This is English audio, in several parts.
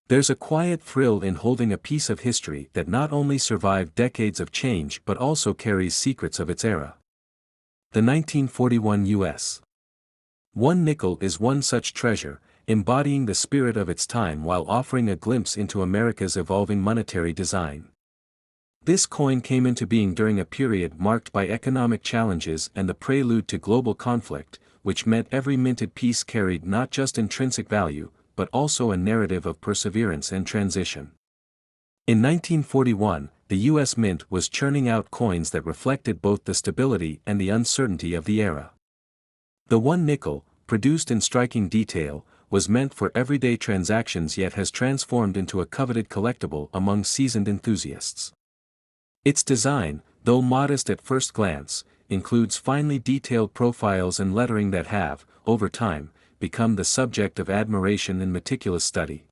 There's a quiet thrill in holding a piece of history that not only survived decades of change but also carries secrets of its era. The 1941 U.S. One nickel is one such treasure, embodying the spirit of its time while offering a glimpse into America's evolving monetary design. This coin came into being during a period marked by economic challenges and the prelude to global conflict, which meant every minted piece carried not just intrinsic value, but also a narrative of perseverance and transition. In 1941, the U.S. Mint was churning out coins that reflected both the stability and the uncertainty of the era. The 1 nickel, produced in striking detail, was meant for everyday transactions yet has transformed into a coveted collectible among seasoned enthusiasts. Its design, though modest at first glance, includes finely detailed profiles and lettering that have, over time, become the subject of admiration and meticulous study.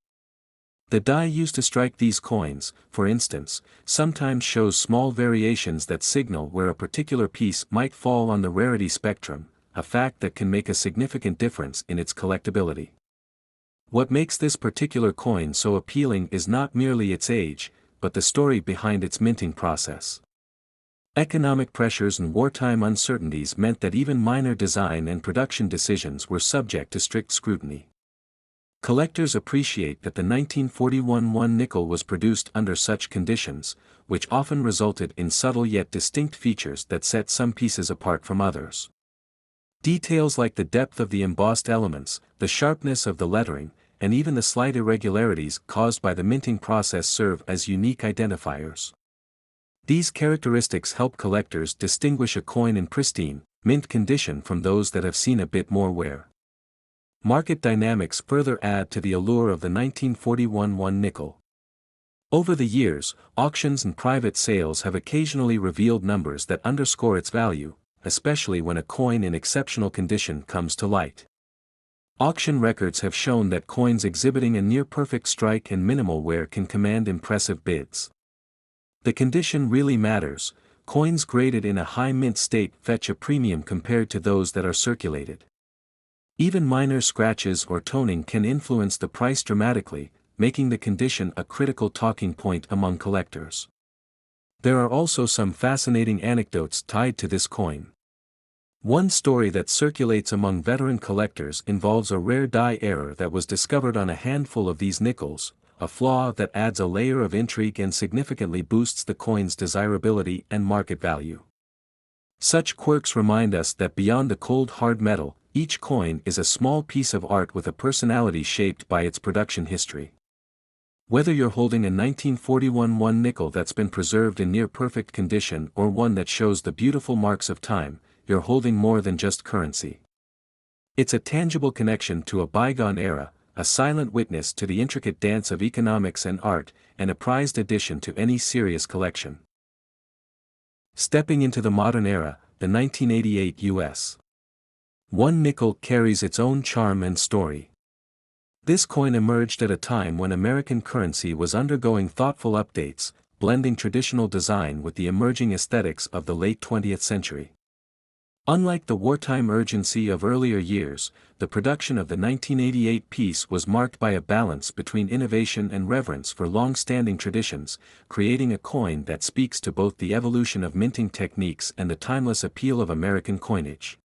The die used to strike these coins, for instance, sometimes shows small variations that signal where a particular piece might fall on the rarity spectrum, a fact that can make a significant difference in its collectability. What makes this particular coin so appealing is not merely its age, but the story behind its minting process. Economic pressures and wartime uncertainties meant that even minor design and production decisions were subject to strict scrutiny. Collectors appreciate that the 1941 1 nickel was produced under such conditions, which often resulted in subtle yet distinct features that set some pieces apart from others. Details like the depth of the embossed elements, the sharpness of the lettering, and even the slight irregularities caused by the minting process serve as unique identifiers. These characteristics help collectors distinguish a coin in pristine, mint condition from those that have seen a bit more wear. Market dynamics further add to the allure of the 1941 1 nickel. Over the years, auctions and private sales have occasionally revealed numbers that underscore its value, especially when a coin in exceptional condition comes to light. Auction records have shown that coins exhibiting a near-perfect strike and minimal wear can command impressive bids. The condition really matters. Coins graded in a high mint state fetch a premium compared to those that are circulated. Even minor scratches or toning can influence the price dramatically, making the condition a critical talking point among collectors. There are also some fascinating anecdotes tied to this coin. One story that circulates among veteran collectors involves a rare die error that was discovered on a handful of these nickels, a flaw that adds a layer of intrigue and significantly boosts the coin's desirability and market value. Such quirks remind us that beyond the cold hard metal, each coin is a small piece of art with a personality shaped by its production history. Whether you're holding a 1941 1 nickel that's been preserved in near-perfect condition or one that shows the beautiful marks of time, you're holding more than just currency. It's a tangible connection to a bygone era, a silent witness to the intricate dance of economics and art, and a prized addition to any serious collection. Stepping into the modern era, the 1988 U.S. 1 nickel carries its own charm and story. This coin emerged at a time when American currency was undergoing thoughtful updates, blending traditional design with the emerging aesthetics of the late 20th century. Unlike the wartime urgency of earlier years, the production of the 1988 piece was marked by a balance between innovation and reverence for long-standing traditions, creating a coin that speaks to both the evolution of minting techniques and the timeless appeal of American coinage.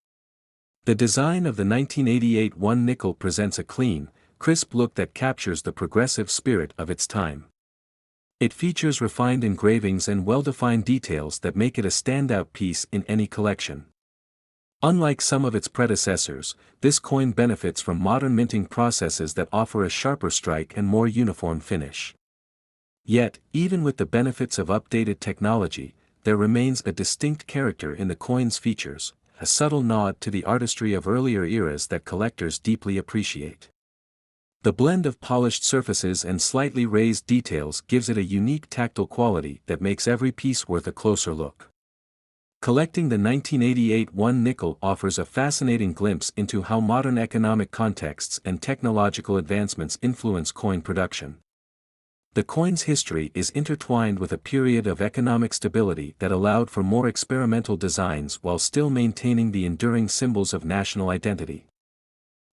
The design of the 1988 1 nickel presents a clean, crisp look that captures the progressive spirit of its time. It features refined engravings and well-defined details that make it a standout piece in any collection. Unlike some of its predecessors, this coin benefits from modern minting processes that offer a sharper strike and more uniform finish. Yet, even with the benefits of updated technology, there remains a distinct character in the coin's features, a subtle nod to the artistry of earlier eras that collectors deeply appreciate. The blend of polished surfaces and slightly raised details gives it a unique tactile quality that makes every piece worth a closer look. Collecting the 1988 1 nickel offers a fascinating glimpse into how modern economic contexts and technological advancements influence coin production. The coin's history is intertwined with a period of economic stability that allowed for more experimental designs while still maintaining the enduring symbols of national identity.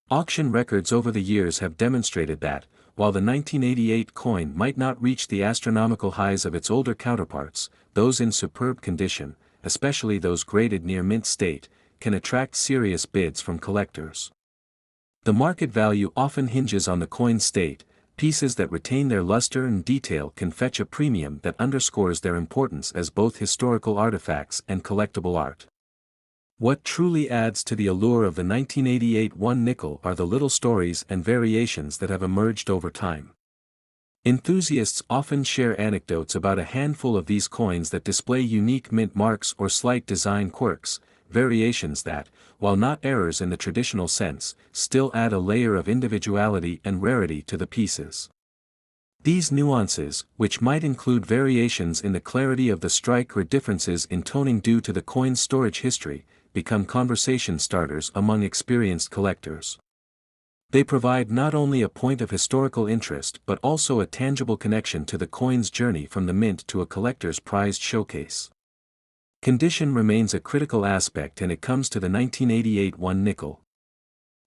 Auction records over the years have demonstrated that, while the 1988 coin might not reach the astronomical highs of its older counterparts, those in superb condition, especially those graded near mint state, can attract serious bids from collectors. The market value often hinges on the coin's state. Pieces that retain their luster and detail can fetch a premium that underscores their importance as both historical artifacts and collectible art. What truly adds to the allure of the 1988 1 nickel are the little stories and variations that have emerged over time. Enthusiasts often share anecdotes about a handful of these coins that display unique mint marks or slight design quirks, variations that, while not errors in the traditional sense, still add a layer of individuality and rarity to the pieces. These nuances, which might include variations in the clarity of the strike or differences in toning due to the coin's storage history, become conversation starters among experienced collectors. They provide not only a point of historical interest but also a tangible connection to the coin's journey from the mint to a collector's prized showcase. Condition remains a critical aspect when it comes to the 1988 1 nickel.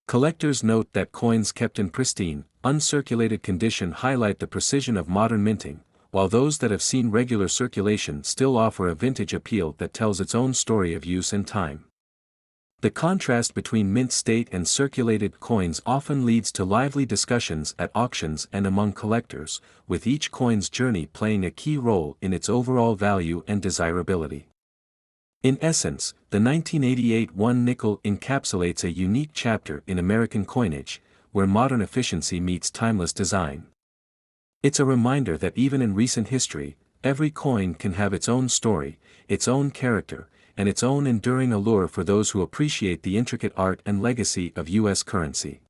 Collectors note that coins kept in pristine, uncirculated condition highlight the precision of modern minting, while those that have seen regular circulation still offer a vintage appeal that tells its own story of use and time. The contrast between mint state and circulated coins often leads to lively discussions at auctions and among collectors, with each coin's journey playing a key role in its overall value and desirability. In essence, the 1988 1 nickel encapsulates a unique chapter in American coinage, where modern efficiency meets timeless design. It's a reminder that even in recent history, every coin can have its own story, its own character, and its own enduring allure for those who appreciate the intricate art and legacy of U.S. currency.